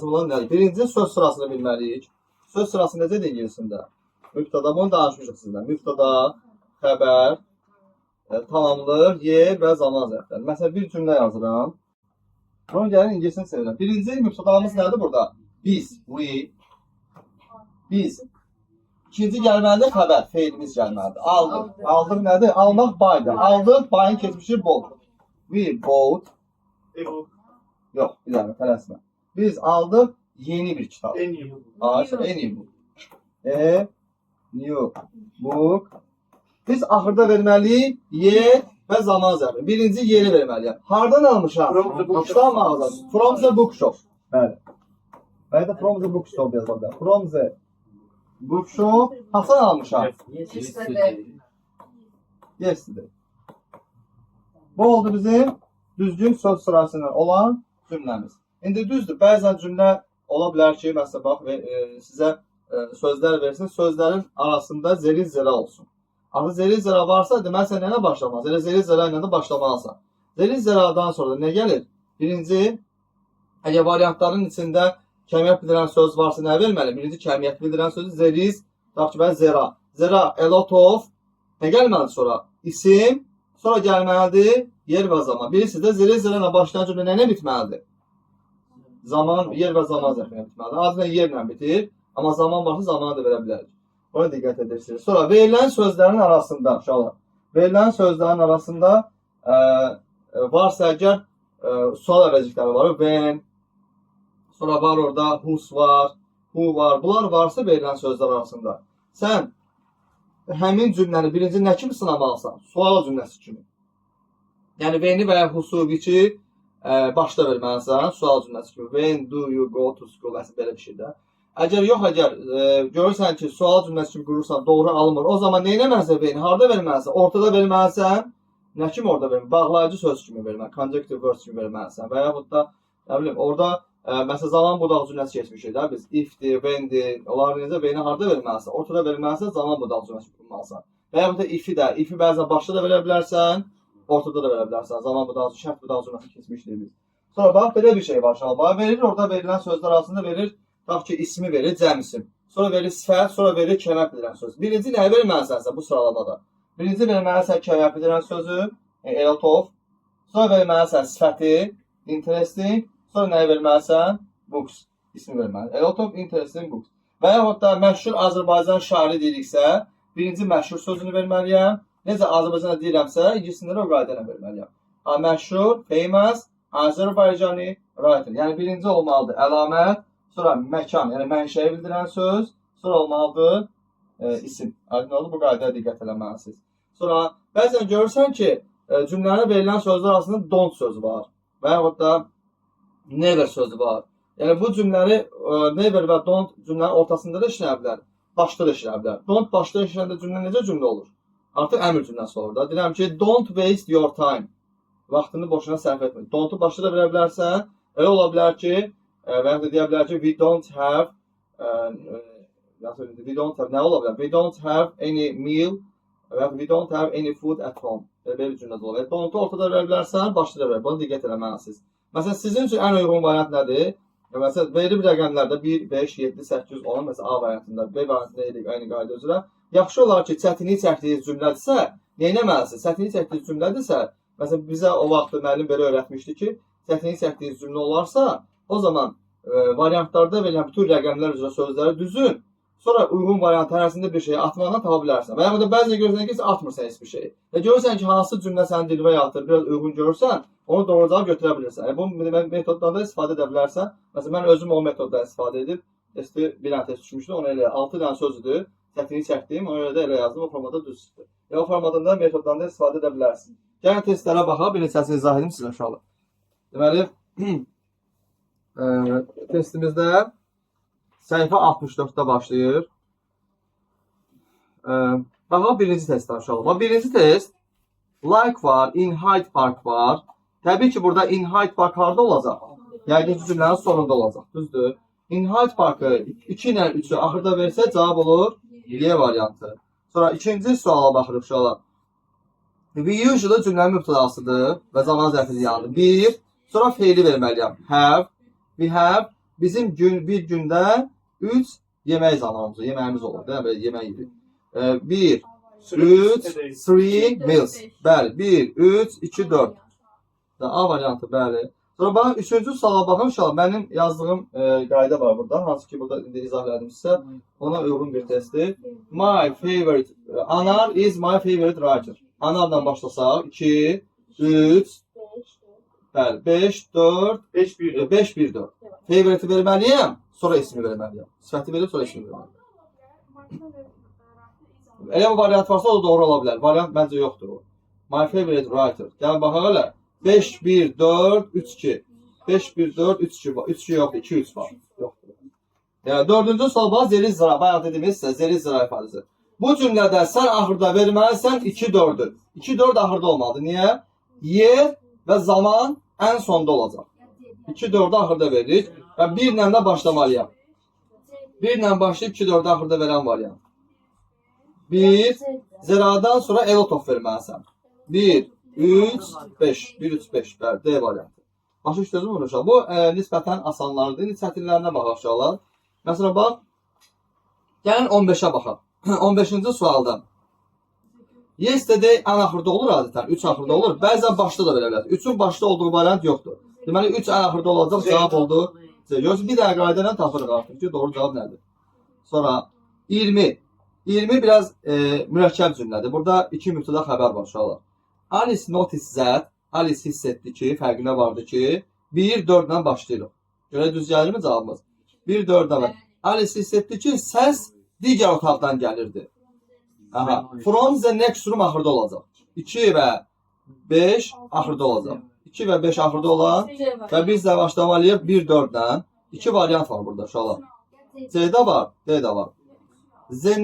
Birinci söz sırasını bilməliyik. Söz sırası necədir ingiliscində? Mübtəda, bunu danışmışıq sizdən. Mübtəda, xəbər, tamamlıq, yer və zaman zərfləri. Məsələn, bir cümlə yazıram. Bunu gəlin ingiliscini sevirəm. Birinci mübtədamız nədir burada? Biz, we, biz. İkinci gəlməlidir xəbər, feilimiz gəlməlidir. Aldıq. Aldıq nədir? Almaq baydır. Aldıq, bayın keçmişi bought. We bought. Yox, bir dəqiqə, tələsmə. Biz aldıq yeni bir kitab. A new book. New book. Biz axırda verməliyik yer və zaman zərfi. Birinci yeri verməliyəm. Hardan almışam? Kitab mağazası. From the bookshop. Bəli. Bəli də from the bookshop yazılır da. From the bookshop. Hasan almışam? Yesterday. Bu oldu bizim düzgün söz sırasıyla olan cümləmiz. İndi düzdür, bəzən cümlə ola bilər ki, məsələn, bax, sizə sözlər versin, sözlərin arasında zeli zera olsun. Artıq zeli zera varsa, deməli, sən nə başlamaz? Elə zeli zera ilə də başlamalısan. Zeli zeradan sonra nə gəlir? Birinci, əgər variantların içində kəmiyyət bildirən söz varsa, nə verməli? Birinci, kəmiyyət bildirən sözü zeriz, bəli, zera. Zera, a lot of, nə gəlməlidir sonra? İsim, sonra gəlməlidir yer və zaman. Birisi də zeli zera ilə başlayan cümlə nə bitməlidir? Zaman, yer və zaman zərfinə bitməlidir. Adına yerlə bitir, amma zaman varsa zamana da verə bilərik. Buna diqqət edirsiniz. Sonra verilən sözlərin arasında, uşaqlar, verilən sözlərin arasında varsa əgər sual əvəzlikləri var, when, sonra var orada whose var, who var, bunlar varsa verilən sözlər arasında. Sən həmin cümləni birinci nə kimi sınamalısan? Sual cümləsi kimi. Yəni, when'i və ya who'su ki, başda verməlisən, sual cümləsi kimi. When do you go to school? Məsələn, belə bir şeydə. Əgər görürsən ki, sual cümləsi kimi qurursan, doğru alınmır. O zaman nə eləməlisən when? Harada verməlisən? Ortada verməlisən. Nə kimi orada verməlisən? Bağlayıcı söz kimi verməlisən. Conjunctive words kimi verməlisən. Və yaxud da, nə bilim, orada, məsələn, zaman budağı cümləsi keçmişik də. Biz if'dir, when'dir, onları necə, when'i harada verməlisən? Ortada verməlisən, zaman budağı cümləsi qurmalısan. Və yaxud da if'i də, if'i bəzən başda da verə bilərsən, ortada da verə bilərsən. Zaman budağı, şərt budağı cümləsi keçmişdir biz. Sonra bax, belə bir şey var şalba. Verir, orada verilən sözlər arasında verir, tabii ki, ismi verir, cəm isim. Sonra verir sifət, sonra verir kəməp bildirən söz. Birinci nəyə verməlisənsə bu sıralamada? Birinci verməlisən kəməp bildirən sözü, a lot of. Sonra verməlisən sifəti, interesting. Sonra nəyə verməlisən? Books. İsmi verməlisən. A lot of interesting books. Və yaxud da məşhur Azərbaycan şairi deyiriksə, birinci məşhur sözünü verməliyəm. Necə Azərbaycanda deyirəmsə, ingiliscində o qayda ilə verməliyəm. Məşhur, famous, Azərbaycani writer. Yəni birinci olmalıdır əlamət, sonra məkan, yəni mənşəyi bildirən söz, sonra olmalıdır isim. Aydın oldu, bu qaydaya diqqət eləməlisiniz. Sonra bəzən görürsən ki, cümlələrə verilən sözlər arasında don't sözü var və yaxud da never sözü var. Yəni bu cümlələri never və don't cümlənin ortasında da işləyə bilər, başda da işləyə bilər. Don't başda işləyəndə cümlə necə cümlə olur? Artıq əmr cümləsi olur da. Deyirəm ki, don't waste your time. Vaxtını boşuna sərf etmə. Don't-u başda da verə bilərsən. Elə ola bilər ki, və ya da deyə bilər ki, we don't have, nə ola bilər? We don't have any meal, və ya we don't have any food at home. Belə bir cümlə olur. Don't-u ortada verə bilərsən, başda da verə. Bunu diqqət eləməlisiniz. Məsələn, sizin üçün ən uyğun variant nədir? Məsələn, verilib rəqəmlərdə 1, 5, 7, 8, 10, məsələn, A variantında, B variantında edirik aynı qayda üzrə. Yaxşı olar ki, çətinlik çəkdiyiniz cümlədirsə, nə etməlisiniz? Çətinlik çəkdiyiniz cümlədirsə, məsələn, bizə o vaxt müəllim belə öyrətmişdi ki, çətinlik çəkdiyiniz cümlə olarsa, o zaman variantlarda verilən bütün rəqəmlər üzrə sözləri düzün, sonra uyğun variant hərəsində bir şeyi atmaqla tapa bilərsən. Və yaxud da bəzən görürsən ki, atmırsan heç bir şeyi. Və görürsən ki, hansı cümlə sənin dilinə yatır, biraz uyğun görürsən, onu doğru cavab götürə bilirsən. Bu metoddan da istifadə edə bilərsən. Məsələn, mən özüm o metoddan istifadə edib, bir dənə test düşmüşdü, onu elə 6 dənə sözdür, çətinlik çəkdiyim, ona görə də elə yazdım, o formada düz çıxdı. O formadan da metoddan da istifadə edə bilərsiniz. Gəlin testlərə baxaq, bir neçəsini izah edim sizə uşaqlar. Deməli, testimizdə səhifə 64-də başlayır. Baxaq, birinci testdən uşaqlar. Birinci test, like var, in Hyde Park var. Təbii ki, burada in Hyde Park harada olacaq? Yəqin ki, cümlənin sonunda olacaq, düzdür? In Hyde Park'ı 2 ilə 3'ü axırda versə, cavab olur Y variantı. Sonra ikinci suala baxırıq uşaqlar. We usually cümlənin mübtədasıdır və zaman zərfidir yanında. Bir, sonra feili verməliyəm. Have, we have, bizim bir gündə 3 yemək zamanımız, yeməyimiz olur. Değil mi? Böyle yemək yedik. 1, 3, 3 meals. Bəli, 1, 3, 2, 4. A variantı, bəli. Sonra baxın, üçüncü suala baxın inşallah. Mənim yazdığım qayda var burada. Hansı ki, burada indi izah elədim sizə. Ona uyğun bir testdir. My favorite, Anar is my favorite writer. Anarla başlasaq. 2, 3, bəli, 5, 4, 5, 1, 5, 1, 4. Favorite'i verməliyəm, sonra ismi verməliyəm. Sifəti verib, sonra ismi verməliyəm. Elə bir variant varsa, o da doğru ola bilər. Variant məncə yoxdur o. My favorite writer. Gəlin, baxaq elə. 5, 1, 4, 3, 2. 5, 1, 4, 3, 2 var. 3, 2 yoxdur, 2, 3 var. Yoxdur. Yəni, dördüncü sual bax, zeli zira. Bayaq dediyimiz sizə, zeli zira ifadəsi. Bu cümlədə sən axırda verməlisən 2, 4-ü. 2, 4 axırda olmalıdır. Niyə? Yer və zaman ən sonda olacaq. 2, 4-ü axırda veririk və 1 ilə də başlamalıyam. 1 ilə başlayıb 2, 4-ü axırda verən variant. 1, ziradan sonra a lot of verməlisən. 1, 3, 5. 1, 3, 5. Bəli, D variantı. Başa düşdünüz mü uşaq? Bu nisbətən asanlardır. Çətinlərinə baxaq uşaqlar. Məsələn, bax. Gəlin 15-ə baxaq. 15-ci sualda. Yesterday ən axırda olur adətən. 3 axırda olur. Bəzən başda da verə bilər. 3-ün başda olduğu variant yoxdur. Deməli, 3 ən axırda olacaq. Cavab oldu. Yoxsa bir dənə qayda ilə tapırıq artıq ki, doğru cavab nədir? Sonra 20. 20 biraz mürəkkəb cümlədir. Burada 2 mübtəda xəbər var uşaqlar. Alice noticed that. Alice hiss etdi ki, fərqinə vardı ki, 1, 4 ilə başlayırıq. Görə düz gəlirmi cavabımız? 1, 4 ilə. Alice hiss etdi ki, səs digər otaqdan gəlirdi. Aha. From the next room axırda olacaq. 2 və 5 axırda olacaq. 2 və 5 axırda olan və biz də başlamalıyıq 1, 4 ilə. 2 variant var burada uşaqlar. C-də var, D-də var. The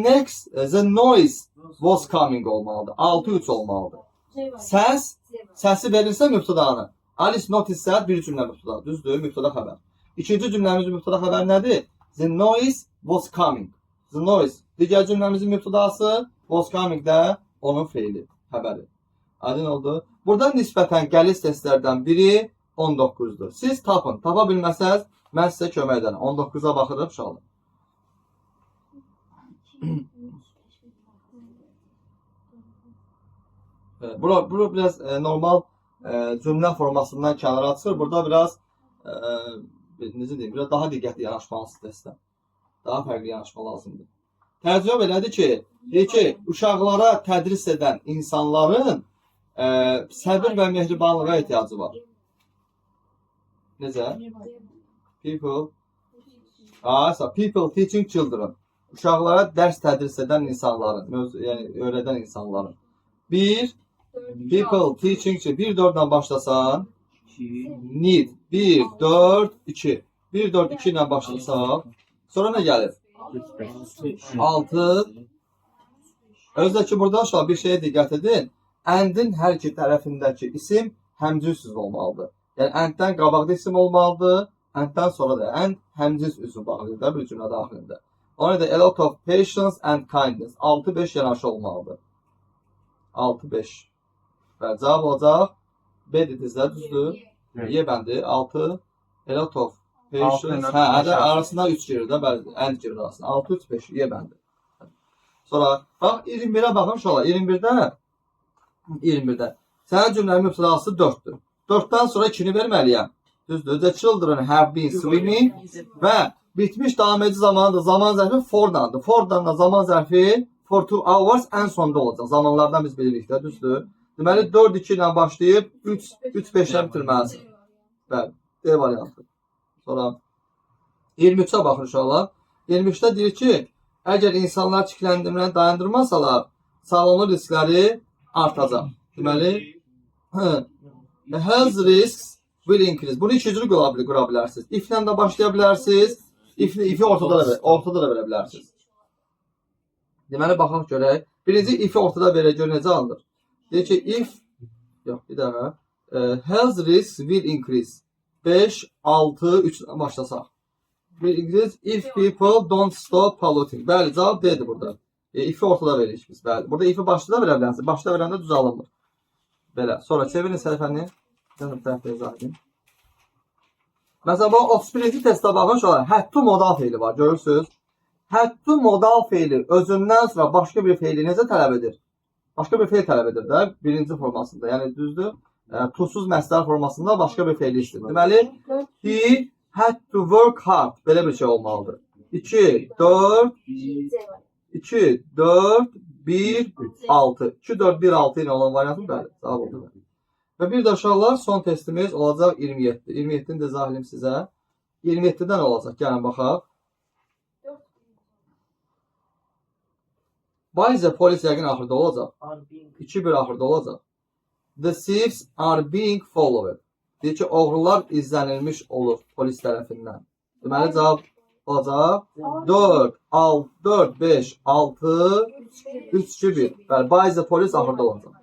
noise was coming olmalıdır. 6, 3 olmalıdır. Səsi verirsə mübtədanı. Alice noticed that bir cümlə mübtəda. Düzdür, mübtəda xəbər. İkinci cümləmizin mübtəda xəbər nədir? The noise was coming. The noise. Digər cümləmizin mübtədası was coming də onun feili, xəbəri. Aydın oldu. Burada nisbətən qəliz testlərdən biri 19-dur. Siz tapın. Tapa bilməsəz, mən sizə kömək edərəm. 19-a baxırıq uşaqlar. Bura biraz normal cümlə formasından kənara çıxır. Burada biraz necə deyim, biraz daha diqqətli yanaşmalısınız testdən. Daha fərqli yanaşma lazımdır. Tərcümə belədir ki, deyir ki, uşaqlara tədris edən insanların səbir və mehribanlığa ehtiyacı var. Necə? People teaching children. Uşaqlara dərs tədris edən insanların, yəni öyrədən insanların. People teaching, 1, 4 ilə başlasan, need, 1, 4, 2. 1, 4, 2 ilə başlasaq, sonra nə gəlir? 6. Özdəki burada uşaq bir şeyə diqqət edin. Endin hər iki tərəfindəki isim həmcünsüz olmalıdır. Yəni, enddən qabaqda isim olmalıdır, enddən sonra da end həmcüns üzvü bağlıdır da bir cümlə daxilində. Ona da a lot of patience and kindness. 6-5 yanaşı olmalıdır. 6-5. Və cavab olacaq. B dedizdə düzdür. Y bəndi. 6. A lot of patience. Hə, arasında 3 girir də. Bəli, end girir arasında. 6, 3, 5. Y bəndi. Sonra, bax, 21-ə baxın şola. 21-də. Sənin cümlənin mübtədası 4-dür. 4-dən sonra 2-ni verməliyəm. Düzdür. The children have been swimming və bitmiş davam edici zamanıdır. Zaman zərfi for'dandır. For'dan da zaman zərfi for 2 hours ən sonda olacaq. Zamanlardan biz bilirik də, düzdür. Deməli 4-2 ilə başlayıb 3-5-lə bitirməlisin. Bəli, D variantı. Sonra 23-ə baxın uşaqlar. 23-də deyir ki, əgər insanlar çikləndirməni dayandırmasalar, sağlamlıq riskləri artacaq. Deməli, health risks will increase. Bunu iki cür qura bilərsiniz. If-lə də başlaya bilərsiniz. If-i ortada da verə bilərsiniz. Deməli, baxaq görək. Birinci if-i ortada verək, gör necə alınır. Deyir ki, if, yox, bir dəfə, health risks will increase. 5, 6, 3-dən başlasaq. Will increase if people don't stop polluting. Bəli, cavab D'dir burada. If-i ortada veririk biz. Bəli. Burada if-i başda da verə bilərsiniz. Başda verəndə düz alınmır. Belə. Sonra çevirin səhifəni. Tərəfdə izah edin. Məsələn, bu 31-ci testdə baxın uşaqlar, had to modal feili var, görürsünüz? Had to modal feili özündən sonra başqa bir feili necə tələb edir? Başqa bir feil tələb edir də, birinci formasında. Yəni düzdür, to-suz məsdər formasında başqa bir feili istəyir. Deməli, he had to work hard. Belə bir şey olmalıdır. 2, 4, 2, 4, 1, 6. 2, 4, 1, 6 ilə olan variantı bəli, cavab oldu. Və bir də uşaqlar, son testimiz olacaq 27. 27-ni də zahilim sizə. 27-dən olacaq, gəlin baxaq. Bayca polis yəqin axırda olacaq. 2-1 axırda olacaq. The thieves are being followed. Deyir ki, oğrular izlənilmiş olur polis tərəfindən. Deməli, cavab olacaq 4, 6, 4, 5, 6, 3, 2, 1. Bəli, bayca polis axırda olacaq.